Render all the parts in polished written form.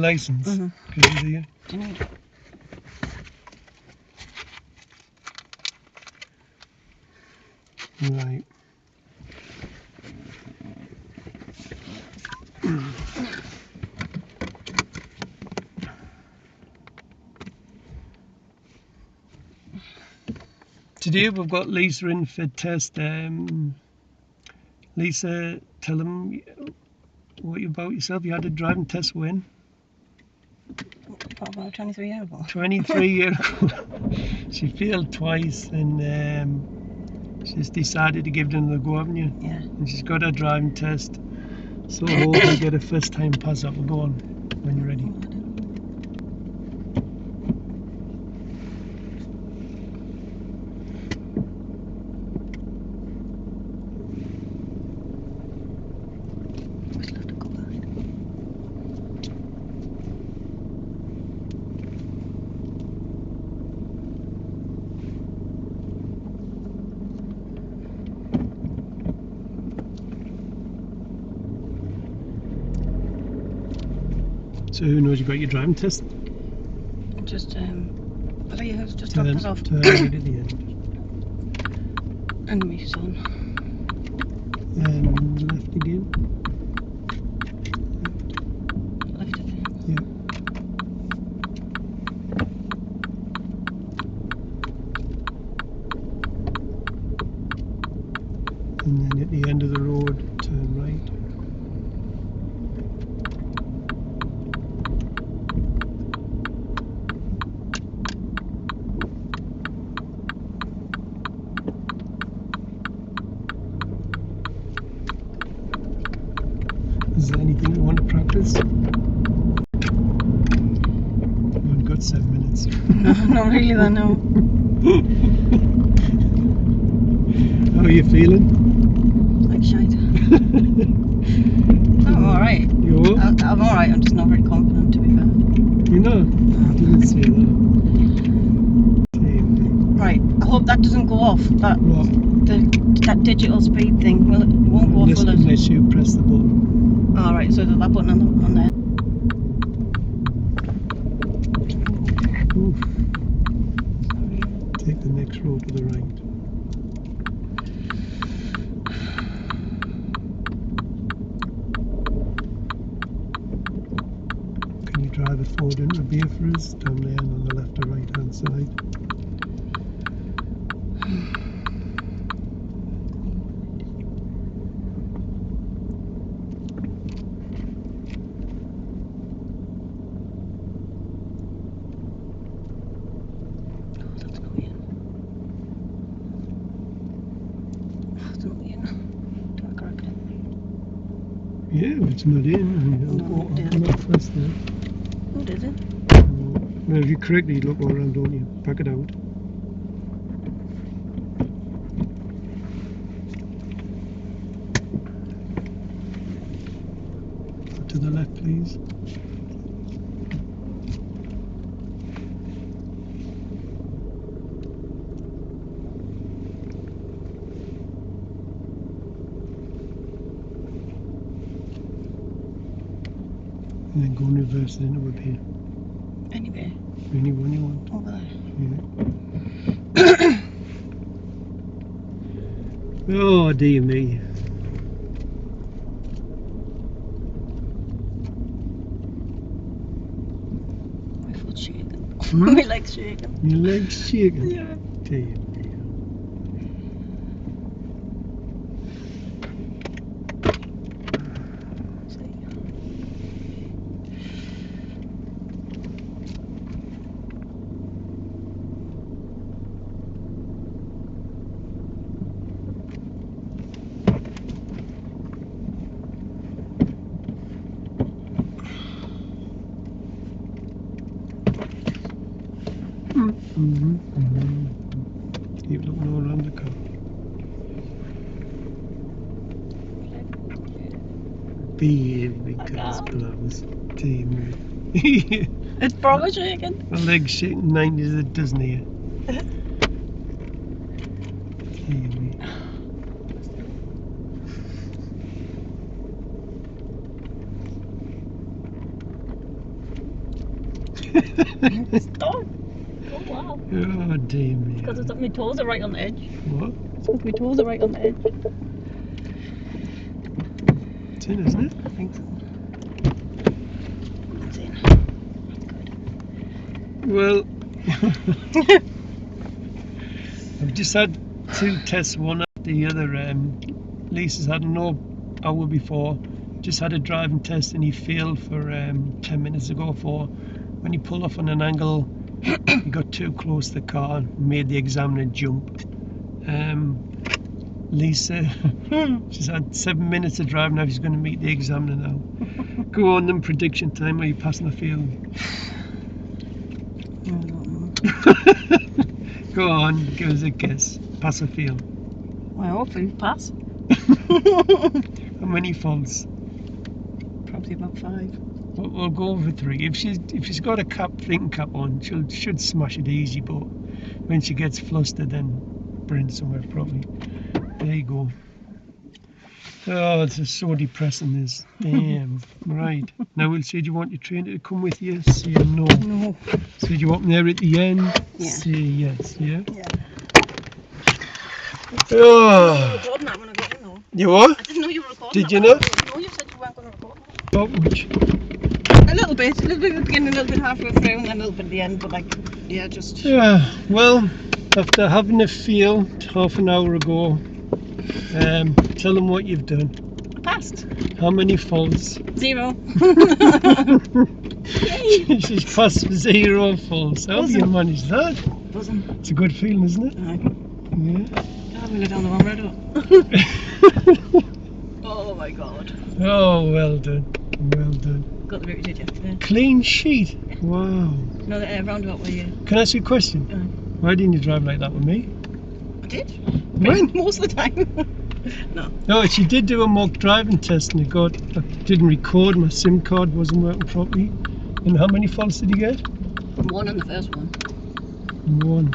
your licence? Mm-hmm. Do you? Do you need it? Right. Today we've got Lisa in for test. Lisa, tell them what about yourself. You had a driving test when? About 23 years ago. 23 years ago. She failed twice and she's decided to give it another go, haven't you? Yeah. And she's got her driving test. So hopefully get a first time pass up. We'll go on when you're ready. Just left a go behind. So who knows you got your driving test? Just Leah has just dropped us off. Turn right at the end. And my son. And left again. Left again. Yeah. And then at the end of the road, turn right. Is there anything you want to practice? You've only got 7 minutes. No, not really then, no. How are you feeling? Like shite. No, I'm alright. You all? I'm alright, I'm just not very confident, to be fair. You're not? I didn't say that. Right, I hope that doesn't go off. That What? that digital speed thing. Well, it won't go off, will it? Unless you press the button. Alright, so there's that button on there. Oof. Take the next road to the right. Can you drive it forward into a beer for us? Down there and on the left or right hand side. Yeah, it's not in. No, it I'm not first there. Who did it? Well, if you correctly look all around, don't you? Back it out. To the left, please. And then go and reverse it into up here. Anyway, Any one you want. over there. Yeah. Oh dear me. My foot's shaking. Hmm? My leg's shaking. Your legs shaking. Yeah. Dear me. Keep looking all around the car. Big cars blows. Dear me. It's probably shaking. My legs shaking 90s it doesn't here. Dear me. Stop. Oh wow. Oh dear me. Because it's my toes are right on the edge. What? It's because my toes are right on the edge. It's in, isn't it? I think so. It's in. Well, I've just had 2 tests, one after the other. Lisa's had an hour before, just had a driving test, and he failed for 10 minutes ago for when he pulled off on an angle. He got too close to the car and made the examiner jump. Lisa, she's had 7 minutes of driving now. She's going to meet the examiner now. Go on, then, prediction time. Are you passing the field? I don't know. Go on, give us a guess. Pass or fail? Well, hopefully pass. How many faults? Probably about 5. We'll go over 3. If she's got a thinking cap on, should smash it easy. But when she gets flustered, then burn somewhere probably. There you go. Oh, this is so depressing. This. Damn. Right. Now we'll say, do you want your trainer to come with you? Say no. No. So do you want me there at the end? Yeah. Say yes. Yeah. Yeah. Oh. Recording that when I got in though. You what? I didn't know you were recording. Did you that. not? No, you said you weren't going to record. Oh, which? A little bit at the beginning, a little bit halfway through, and then a little bit at the end. But like, yeah, just. Yeah. Well, after having a field half an hour ago, tell them what you've done. I passed. How many faults? 0. She's passed 0 faults. How do you manage that? Buzzing. It's a good feeling, isn't it? Aye. Yeah. I'm really down the wrong road. Oh my god. Oh, well done. Well done. Got the route, did you? Yeah. Clean sheet. Wow. No, the roundabout where you. Can I ask you a question? Why didn't you drive like that with me? I did. When? Most of the time. No. No, she did do a mock driving test and I didn't record, my SIM card wasn't working properly. And how many faults did you get? 1 on the first one. 1.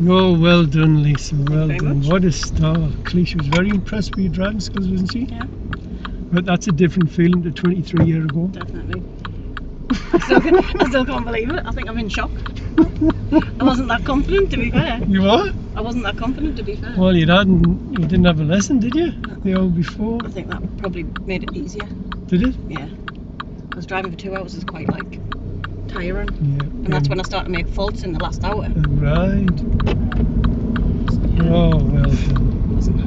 Oh, well done, Lisa. Well very done. much. What a star. Clearly, she was very impressed with your driving skills, wasn't she? Yeah. But that's a different feeling to 23 years ago. Definitely. I still can't believe it. I think I'm in shock. I wasn't that confident, to be fair. You are? I wasn't that confident, to be fair. Well, you didn't have a lesson, did you? The hour before? I think that probably made it easier. Did it? Yeah. Because driving for 2 hours is quite like tiring. Yeah. And that's when I started to make faults in the last hour. Right. Yeah. Oh, well done. Wasn't it?